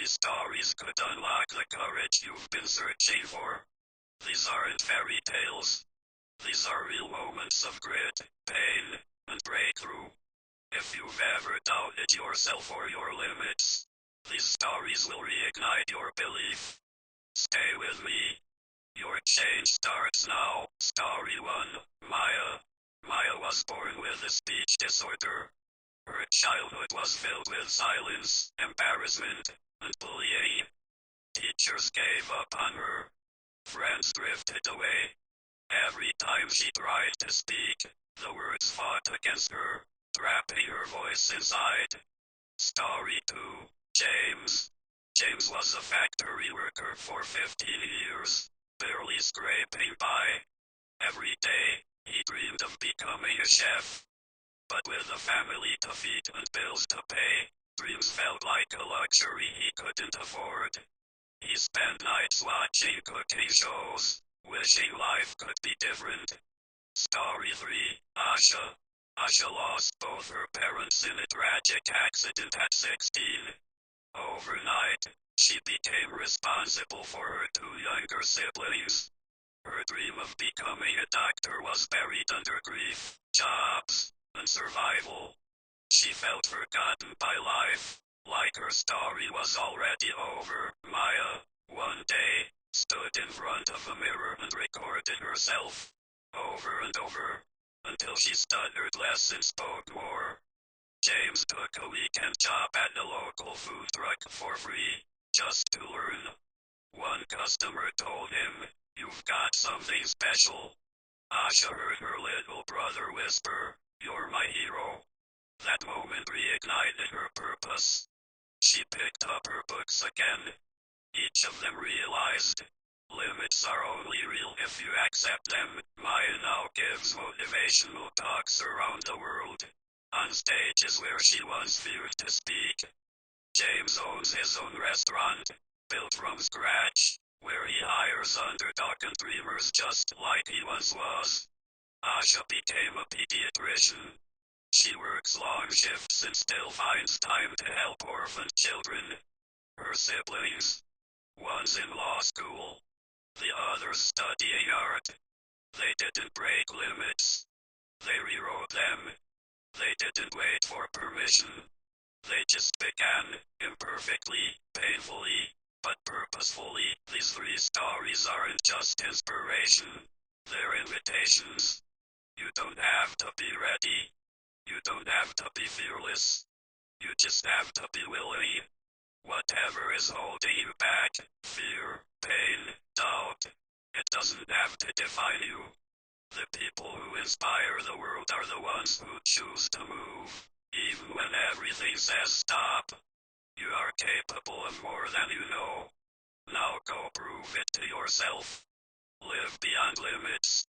These stories could unlock the courage you've been searching for. These aren't fairy tales. These are real moments of grit, pain, and breakthrough. If you've ever doubted yourself or your limits, these stories will reignite your belief. Stay with me. Your change starts now. Story 1, Maya. Maya was born with a speech disorder. Her childhood was filled with silence, embarrassment, and bullying. Teachers gave up on her. Friends drifted away. Every time she tried to speak, the words fought against her, trapping her voice inside. Story 2, James. James was a factory worker for 15 years, barely scraping by. Every day, he dreamed of becoming a chef. But with a family to feed and bills to pay, dreams felt like a luxury he couldn't afford. He spent nights watching cooking shows, wishing life could be different. Story 3, Asha. Asha lost both her parents in a tragic accident at 16. Overnight, she became responsible for her two younger siblings. Her dream of becoming a doctor was buried under grief, jobs, and survival. She felt forgotten by life, like her story was already over. Maya, one day, stood in front of a mirror and recorded herself, over and over, until she stuttered less and spoke more. James took a weekend job at a local food truck for free, just to learn. One customer told him, "You've got something special." Asha heard her little brother whisper, "You're my hero." That moment reignited her purpose. She picked up her books again. Each of them realized, limits are only real if you accept them. Maya now gives motivational talks around the world, on stages where she once feared to speak. James owns his own restaurant, built from scratch, where he hires underdog and dreamers just like he once was. Asha became a pediatrician. She works long shifts and still finds time to help orphan children. Her siblings, one's in law school, the other's studying art. They didn't break limits. They rewrote them. They didn't wait for permission. They just began, imperfectly, painfully, but purposefully. These three stories aren't just inspiration. They're invitations. You don't have to be ready. You don't have to be fearless. You just have to be willing. Whatever is holding you back, fear, pain, doubt, it doesn't have to define you. The people who inspire the world are the ones who choose to move, even when everything says stop. You are capable of more than you know. Now go prove it to yourself. Live beyond limits.